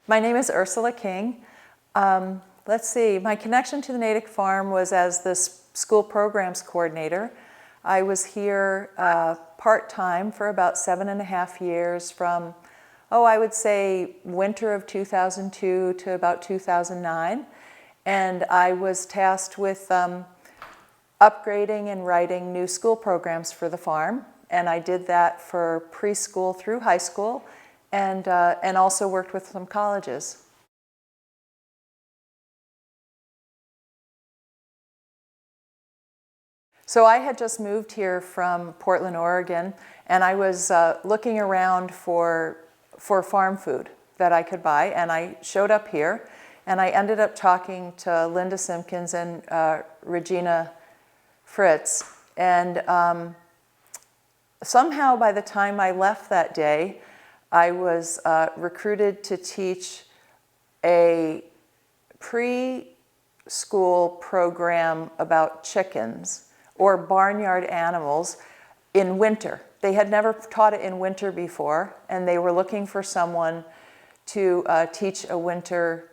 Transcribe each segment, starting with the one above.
My name is Ursula King. Let's see, my connection to the Natick farm was as the school programs coordinator. I was here part-time for about 7.5 years from, I would say winter of 2002 to about 2009. And I was tasked with upgrading and writing new school programs for the farm. And I did that for preschool through high school and also worked with some colleges. So I had just moved here from Portland, Oregon, and I was looking around for farm food that I could buy, and I showed up here, and I ended up talking to Linda Simpkins and Regina Fritz, and somehow by the time I left that day, I was recruited to teach a preschool program about chickens or barnyard animals in winter. They had never taught it in winter before, and they were looking for someone to teach a winter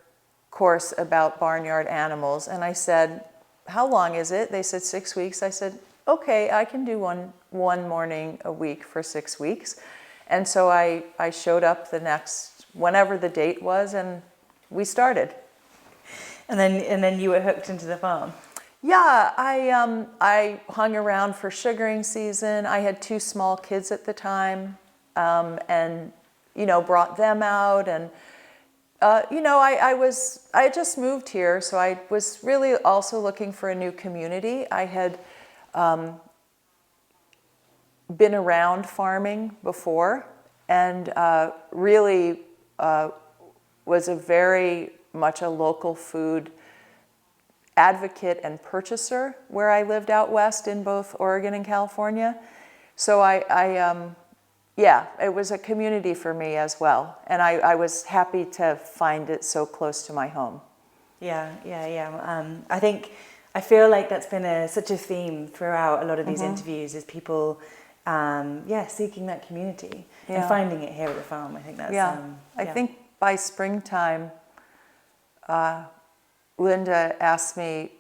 course about barnyard animals. And I said, how long is it? They said 6 weeks. I said, okay, I can do one morning a week for 6 weeks. And so I showed up the next, whenever the date was, and we started. And then you were hooked into the farm? Yeah, I hung around for sugaring season. I had 2 small kids at the time, and brought them out. And I had just moved here, so I was really also looking for a new community. I had been around farming before, and really was very much a local food advocate and purchaser where I lived out west in both Oregon and California. So it was a community for me as well. And I was happy to find it so close to my home. Yeah. I feel like that's been such a theme throughout a lot of these interviews, is people, seeking that community and finding it here at the farm. I think that's, I think by springtime, Linda asked me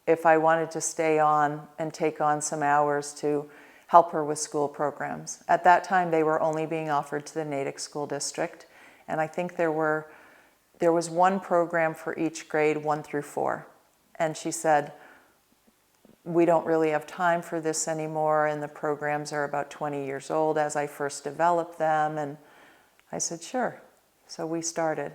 if I wanted to stay on and take on some hours to help her with school programs. At that time, they were only being offered to the Natick School District, and I think there was one program for each grade, 1 through 4. And she said, we don't really have time for this anymore, and the programs are about 20 years old as I first developed them. And I said, sure. So we started.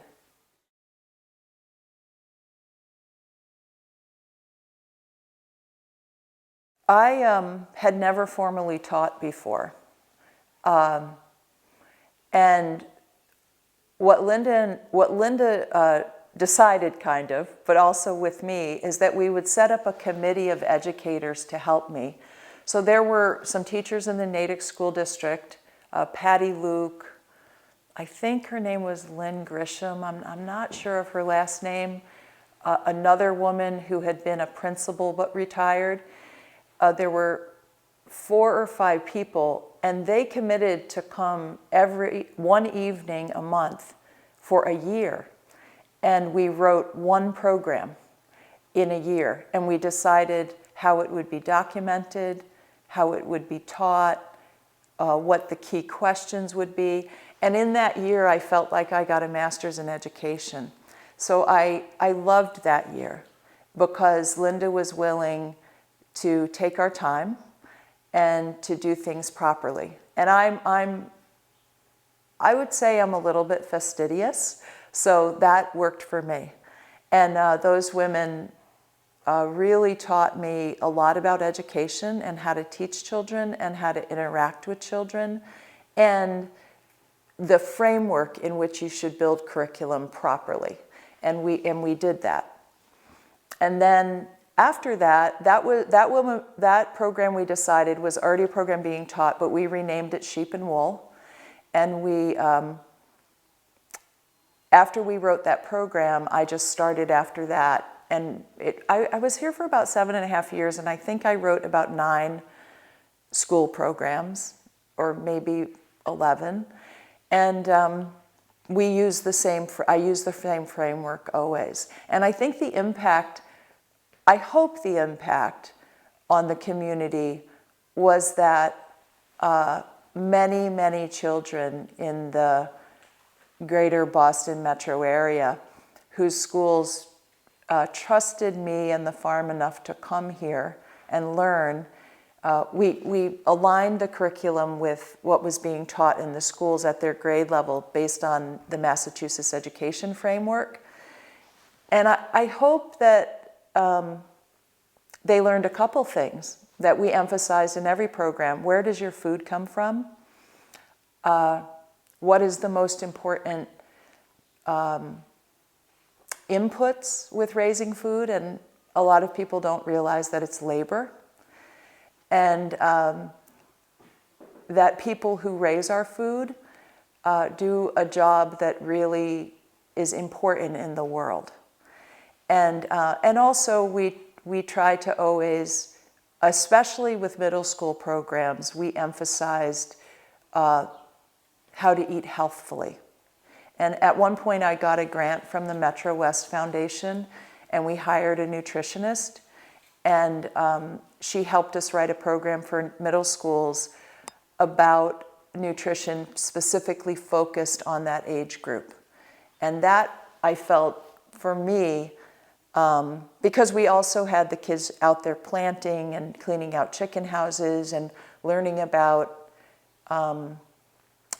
I had never formally taught before. And what Linda decided, kind of, but also with me, is that we would set up a committee of educators to help me. So there were some teachers in the Natick School District, Patty Luke, I think her name was Lynn Grisham, I'm not sure of her last name, another woman who had been a principal but retired. There were 4 or 5 people, and they committed to come one evening a month for a year. And we wrote one program in a year, and we decided how it would be documented, how it would be taught, what the key questions would be. And in that year, I felt like I got a master's in education. So I loved that year because Linda was willing to take our time and to do things properly. And I would say I'm a little bit fastidious, so that worked for me. And those women really taught me a lot about education and how to teach children and how to interact with children and the framework in which you should build curriculum properly. And we did that. And then after that program we decided was already a program being taught, but we renamed it Sheep and Wool. And we, after we wrote that program, I just started after that. And I was here for about 7.5 years, and I think I wrote about 9 school programs, or maybe 11. And we use the same, I use the same framework always. And I think the impact, I hope the impact on the community was that many, many children in the greater Boston metro area whose schools trusted me and the farm enough to come here and learn. We aligned the curriculum with what was being taught in the schools at their grade level based on the Massachusetts education framework. And I hope that they learned a couple things that we emphasized in every program. Where does your food come from? What is the most important inputs with raising food? And a lot of people don't realize that it's labor. And that people who raise our food do a job that really is important in the world. And also we try to always, especially with middle school programs, we emphasized how to eat healthfully. And at one point I got a grant from the Metro West Foundation, and we hired a nutritionist, and she helped us write a program for middle schools about nutrition specifically focused on that age group. And that, I felt, for me, because we also had the kids out there planting and cleaning out chicken houses and learning about,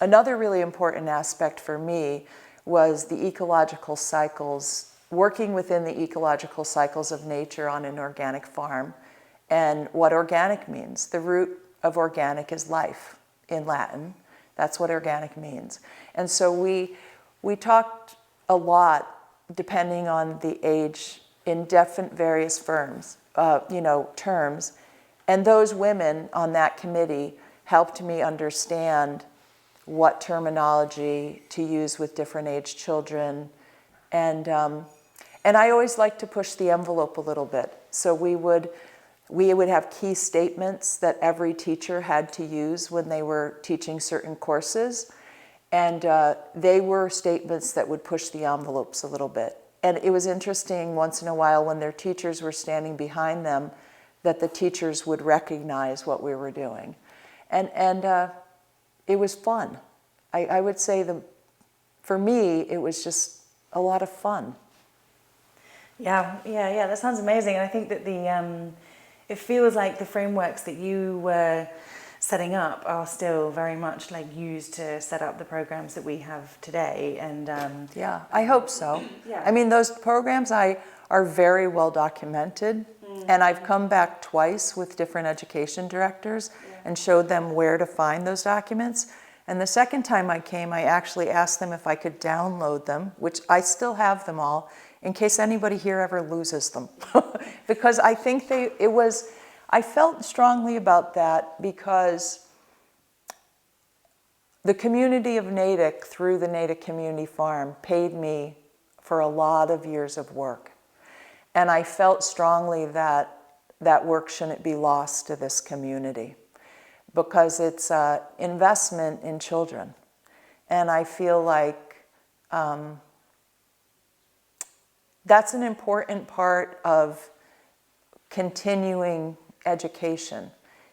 another really important aspect for me was the ecological cycles, working within the ecological cycles of nature on an organic farm, and what organic means. The root of organic is life in Latin. That's what organic means. And so we talked a lot, depending on the age, in different various terms. And those women on that committee helped me understand what terminology to use with different age children. And I always like to push the envelope a little bit. So we would have key statements that every teacher had to use when they were teaching certain courses. And they were statements that would push the envelopes a little bit. And it was interesting once in a while when their teachers were standing behind them that the teachers would recognize what we were doing. And it was fun. I would say for me, it was just a lot of fun. Yeah, that sounds amazing. And I think that it feels like the frameworks that you were setting up are still very much like used to set up the programs that we have today. And yeah, I hope so. Yeah. I mean, those programs are very well documented, and I've come back twice with different education directors and showed them where to find those documents. And the second time I came, I actually asked them if I could download them, which I still have them all, in case anybody here ever loses them. Because I think I felt strongly about that because the community of Natick, through the Natick Community Farm, paid me for a lot of years of work. And I felt strongly that that work shouldn't be lost to this community because it's an investment in children. And I feel like that's an important part of continuing education,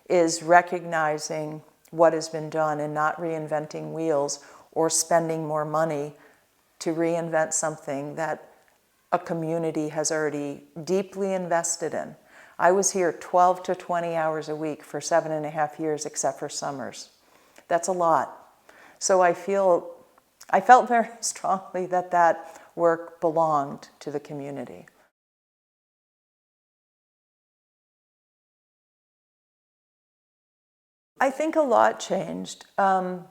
is recognizing what has been done and not reinventing wheels or spending more money to reinvent something that a community has already deeply invested in. I was here 12 to 20 hours a week for 7.5 years, except for summers. That's a lot. So I felt very strongly that that work belonged to the community. I think a lot changed. And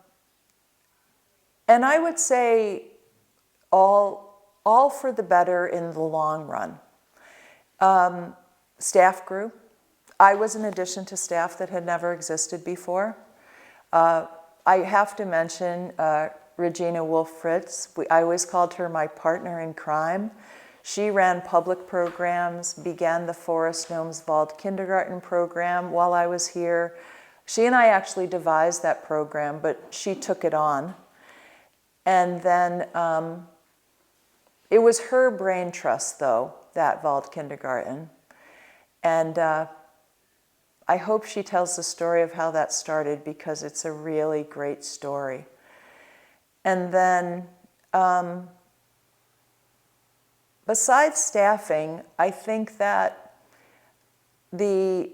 I would say all for the better in the long run. Staff grew. I was an addition to staff that had never existed before. I have to mention Regina Wolf-Fritz. I always called her my partner in crime. She ran public programs, began the Forest Gnomes Vault kindergarten program while I was here. She and I actually devised that program, but she took it on. And then it was her brain trust, though, that Wald Kindergarten. And I hope she tells the story of how that started, because it's a really great story. And then besides staffing, I think that the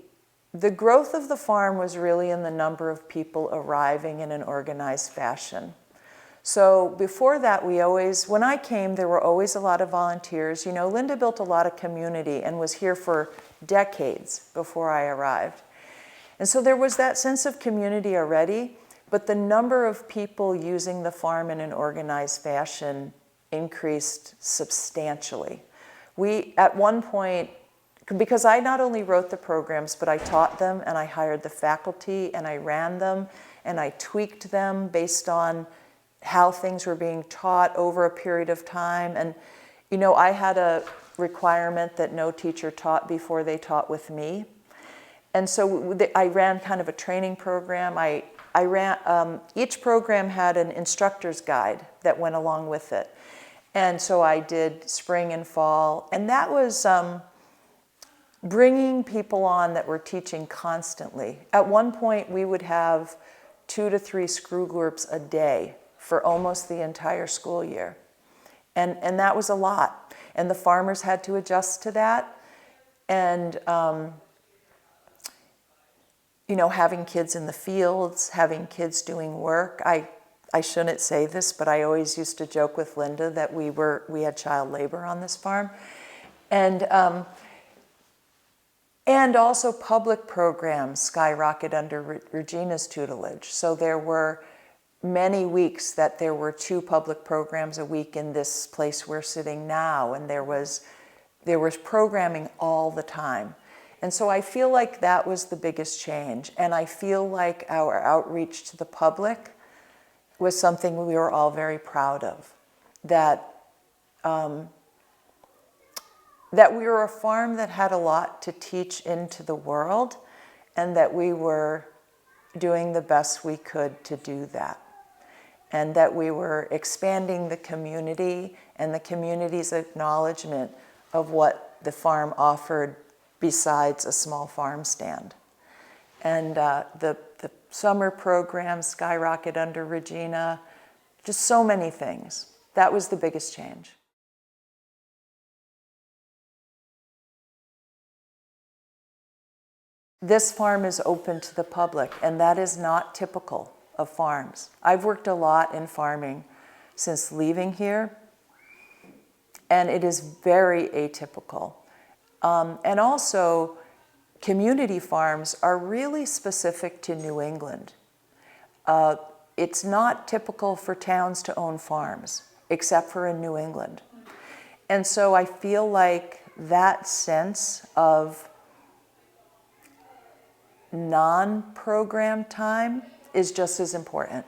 growth of the farm was really in the number of people arriving in an organized fashion. So before that, when I came, there were always a lot of volunteers. You know, Linda built a lot of community and was here for decades before I arrived. And so there was that sense of community already, but the number of people using the farm in an organized fashion increased substantially. We, at one point, because I not only wrote the programs, but I taught them, and I hired the faculty, and I ran them, and I tweaked them based on how things were being taught over a period of time. And, you know, I had a requirement that no teacher taught before they taught with me. And so I ran kind of a training program. I ran, each program had an instructor's guide that went along with it. And so I did spring and fall. And that was bringing people on that were teaching constantly. At one point, we would have 2 to 3 screw groups a day for almost the entire school year. And that was a lot. And the farmers had to adjust to that. And, you know, having kids in the fields, having kids doing work. I shouldn't say this, but I always used to joke with Linda that we had child labor on this farm. And also public programs skyrocket under Regina's tutelage. So there were many weeks that there were 2 public programs a week in this place we're sitting now, and there was programming all the time. And so I feel like that was the biggest change, and I feel like our outreach to the public was something we were all very proud of, that we were a farm that had a lot to teach into the world, and that we were doing the best we could to do that. And that we were expanding the community and the community's acknowledgement of what the farm offered besides a small farm stand. And the summer program, skyrocket under Regina, just so many things. That was the biggest change. This farm is open to the public, and that is not typical of farms. I've worked a lot in farming since leaving here, and it is very atypical. And also, community farms are really specific to New England. It's not typical for towns to own farms, except for in New England. And so I feel like that sense of non-program time is just as important.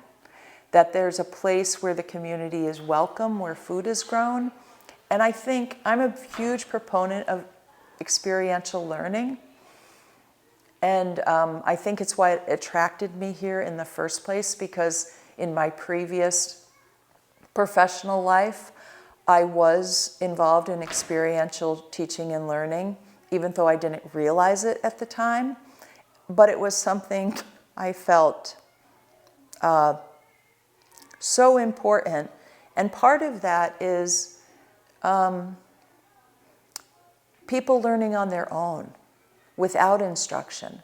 That there's a place where the community is welcome, where food is grown. And I think I'm a huge proponent of experiential learning. And I think it's why it attracted me here in the first place, because in my previous professional life, I was involved in experiential teaching and learning, even though I didn't realize it at the time. But it was something I felt so important. And part of that is people learning on their own, without instruction,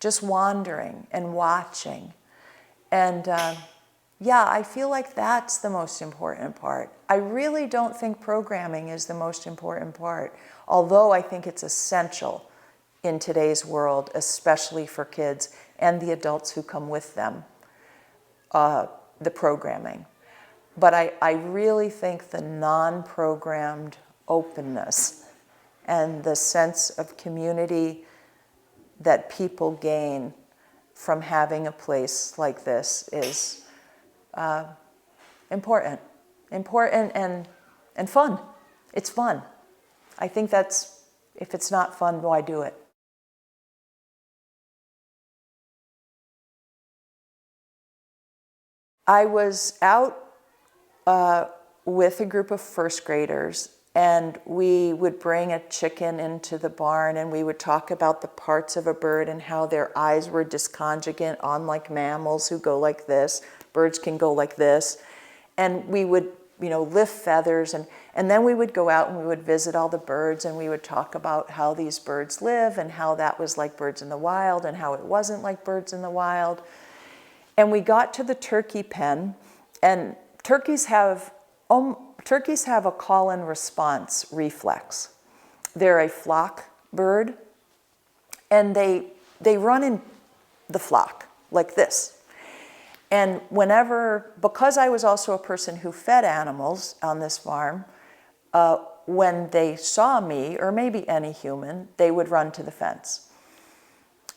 just wandering and watching. And yeah, I feel like that's the most important part. I really don't think programming is the most important part, although I think it's essential in today's world, especially for kids and the adults who come with them, the programming. But I really think the non-programmed openness and the sense of community that people gain from having a place like this is important and fun. It's fun. I think that's, if it's not fun, why do it? I was out with a group of first graders, and we would bring a chicken into the barn, and we would talk about the parts of a bird and how their eyes were disconjugate, unlike mammals who go like this. Birds can go like this. And we would, lift feathers, and then we would go out and we would visit all the birds, and we would talk about how these birds live and how that was like birds in the wild and how it wasn't like birds in the wild. And we got to the turkey pen, and turkeys have a call and response reflex. They're a flock bird, and they run in the flock like this. And because I was also a person who fed animals on this farm, when they saw me, or maybe any human, they would run to the fence.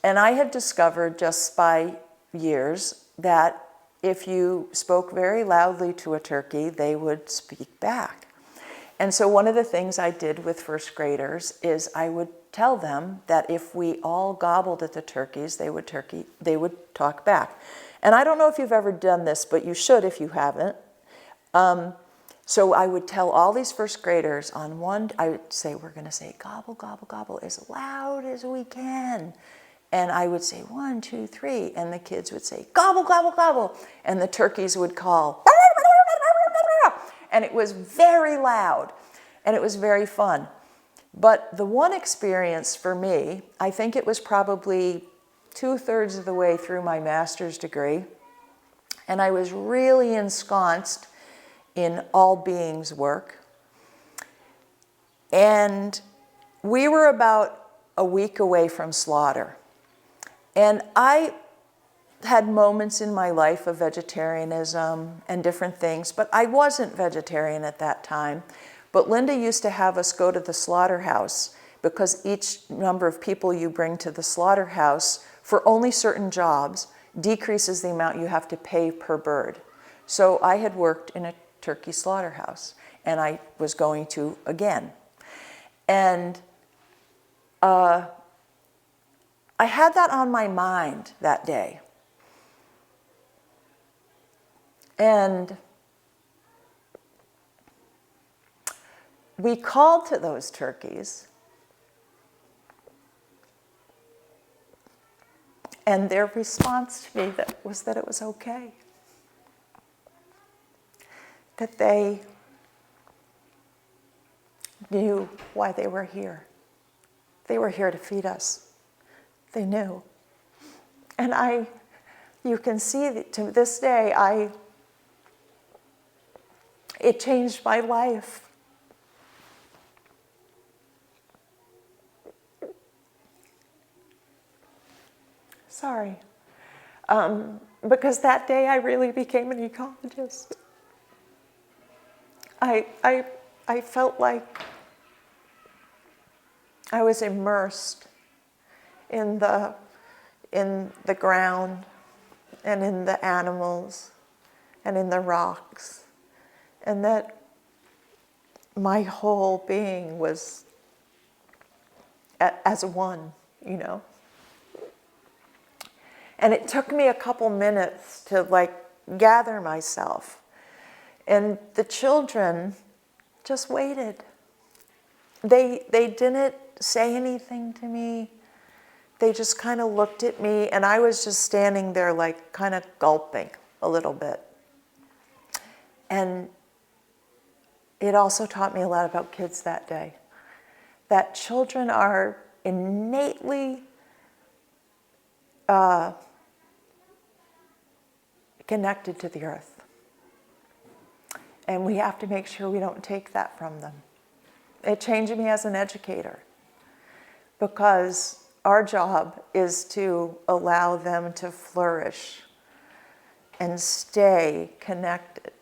And I had discovered just by years that if you spoke very loudly to a turkey, they would speak back. And so one of the things I did with first graders is I would tell them that if we all gobbled at the turkeys, they would talk back. And I don't know if you've ever done this, but you should if you haven't. So I would tell all these first graders I would say, we're going to say gobble, gobble, gobble as loud as we can. And I would say 1, 2, 3, and the kids would say gobble, gobble, gobble, and the turkeys would call. And it was very loud, and it was very fun. But the one experience for me, I think it was probably 2/3 of the way through my master's degree, and I was really ensconced in all beings work. And we were about a week away from slaughter. And I had moments in my life of vegetarianism and different things, but I wasn't vegetarian at that time. But Linda used to have us go to the slaughterhouse, because each number of people you bring to the slaughterhouse for only certain jobs decreases the amount you have to pay per bird. So I had worked in a turkey slaughterhouse, and I was going to again. And I had that on my mind that day. And we called to those turkeys, and their response to me was that it was okay. That they knew why they were here. They were here to feed us. They knew. And you can see that to this day, it changed my life. Sorry. Because that day I really became an ecologist. I felt like I was immersed in the ground and in the animals and in the rocks, and that my whole being was as one, And it took me a couple minutes to gather myself. And the children just waited. They didn't say anything to me. They just kind of looked at me, and I was just standing there kind of gulping a little bit. And it also taught me a lot about kids that day. That children are innately connected to the earth. And we have to make sure we don't take that from them. It changed me as an educator, because our job is to allow them to flourish and stay connected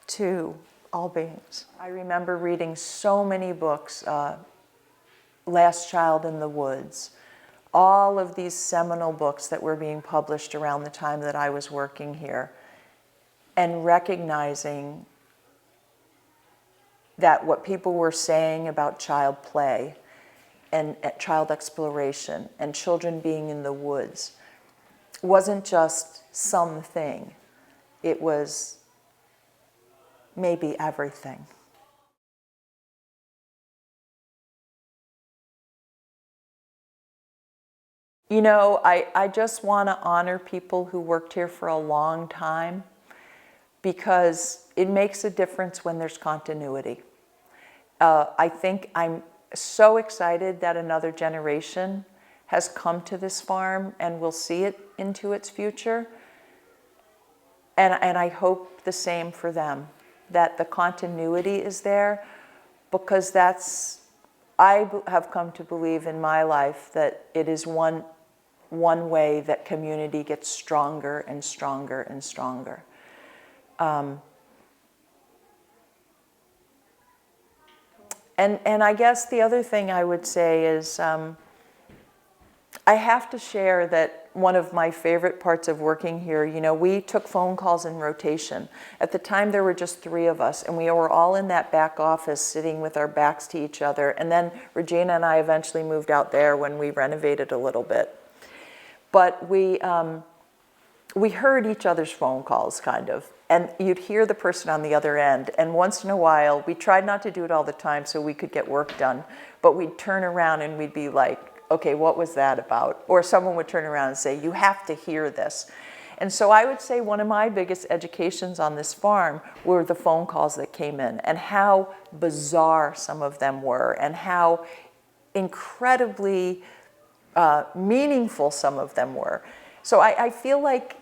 to all beings. I remember reading so many books, Last Child in the Woods, all of these seminal books that were being published around the time that I was working here, and recognizing that what people were saying about child play and child exploration and children being in the woods wasn't just something. It was maybe everything. You know, I just want to honor people who worked here for a long time, because it makes a difference when there's continuity. I think I'm so excited that another generation has come to this farm and will see it into its future. And I hope the same for them, that the continuity is there, because I have come to believe in my life that it is one way that community gets stronger and stronger and stronger. And I guess the other thing I would say is, I have to share that one of my favorite parts of working here, you know, we took phone calls in rotation. At the time, there were just 3 of us, and we were all in that back office sitting with our backs to each other. And then Regina and I eventually moved out there when we renovated a little bit. But we heard each other's phone calls, kind of, and you'd hear the person on the other end. And once in a while, we tried not to do it all the time so we could get work done, but we'd turn around and we'd be like, okay, what was that about? Or someone would turn around and say, you have to hear this. And so I would say one of my biggest educations on this farm were the phone calls that came in, and how bizarre some of them were, and how incredibly meaningful some of them were. So I feel like,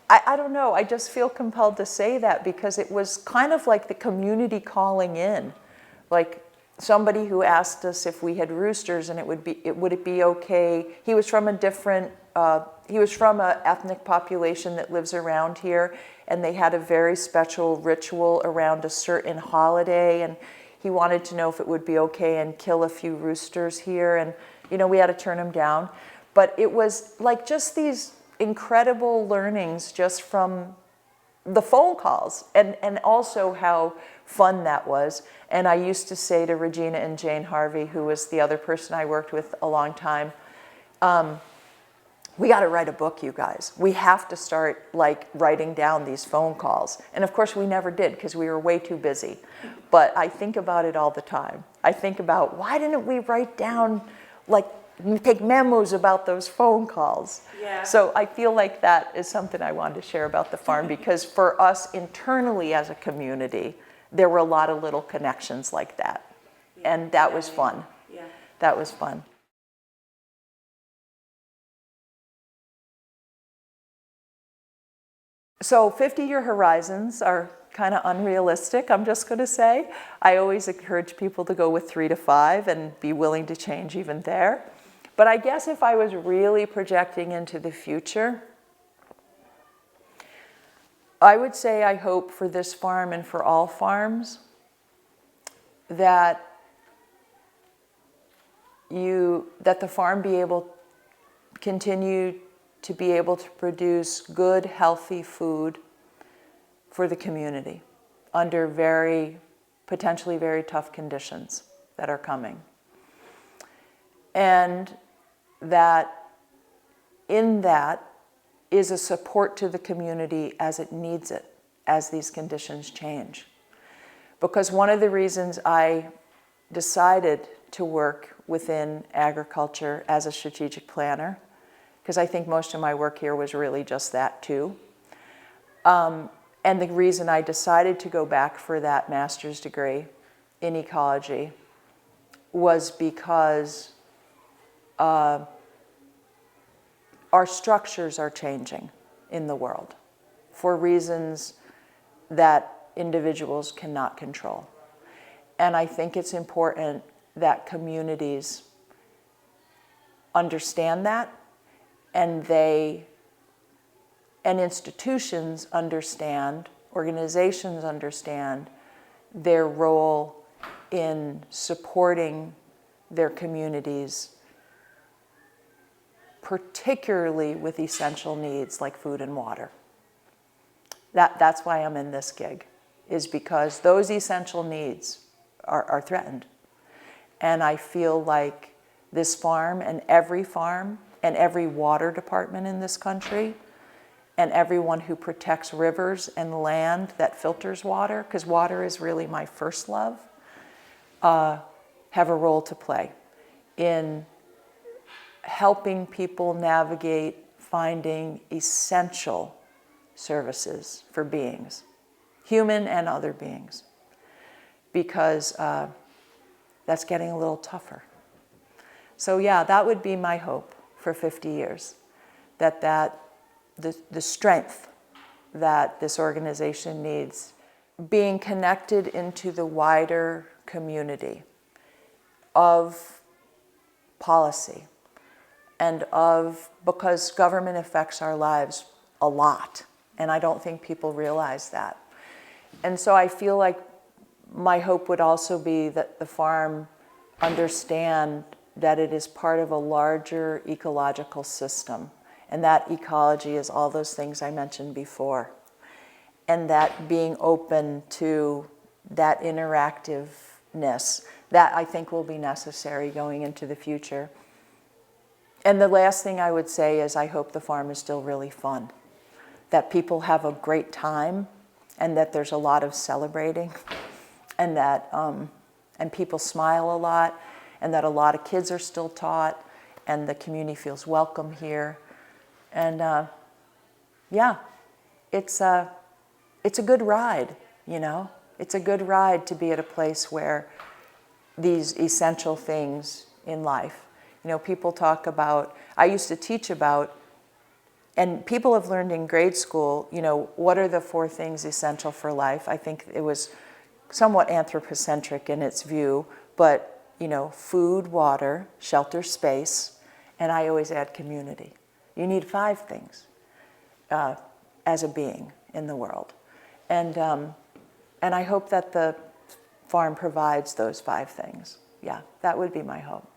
I don't know, I just feel compelled to say that, because it was kind of like the community calling in. Like somebody who asked us if we had roosters, and would it be okay? He was from an ethnic population that lives around here, and they had a very special ritual around a certain holiday, and he wanted to know if it would be okay and kill a few roosters here, and you know, we had to turn him down. But it was like just these incredible learnings just from the phone calls, and also how fun that was. And I used to say to Regina and Jane Harvey, who was the other person I worked with a long time, we got to write a book, you guys. We have to start like writing down these phone calls. And of course we never did, because we were way too busy. But I think about it all the time. I think about, why didn't we write down, like, take memos about those phone calls? Yeah. So I feel like that is something I wanted to share about the farm, because for us internally as a community, there were a lot of little connections like that. Yeah. And that was fun. Yeah. That was fun. So 50-year horizons are kind of unrealistic, I'm just going to say. I always encourage people to go with 3 to 5 and be willing to change even there. But I guess if I was really projecting into the future, I would say I hope for this farm and for all farms that the farm continue to be able to produce good, healthy food for the community under potentially very tough conditions that are coming. And that in that is a support to the community as it needs it, as these conditions change. Because one of the reasons I decided to work within agriculture as a strategic planner, because I think most of my work here was really just that too. And the reason I decided to go back for that master's degree in ecology was because our structures are changing in the world for reasons that individuals cannot control. And I think it's important that communities understand that, and institutions understand, organizations understand their role in supporting their communities, particularly with essential needs like food and water. That's why I'm in this gig, is because those essential needs are threatened. And I feel like this farm and every water department in this country and everyone who protects rivers and land that filters water, because water is really my first love, have a role to play in helping people navigate finding essential services for beings, human and other beings, because that's getting a little tougher. So yeah, that would be my hope for 50 years, that the strength that this organization needs, being connected into the wider community of policy and because government affects our lives a lot, and I don't think people realize that. And so I feel like my hope would also be that the farm understand that it is part of a larger ecological system, and that ecology is all those things I mentioned before, and that being open to that interactiveness, that I think will be necessary going into the future. And the last thing I would say is I hope the farm is still really fun, that people have a great time, and that there's a lot of celebrating, and that and people smile a lot, and that a lot of kids are still taught, and the community feels welcome here. And yeah, it's a good ride, you know? It's a good ride to be at a place where these essential things in life, you know, people talk about, I used to teach about, and people have learned in grade school, you know, what are the 4 things essential for life? I think it was somewhat anthropocentric in its view, but, you know, food, water, shelter, space, and I always add community. You need 5 things as a being in the world. And I hope that the farm provides those 5 things. Yeah, that would be my hope.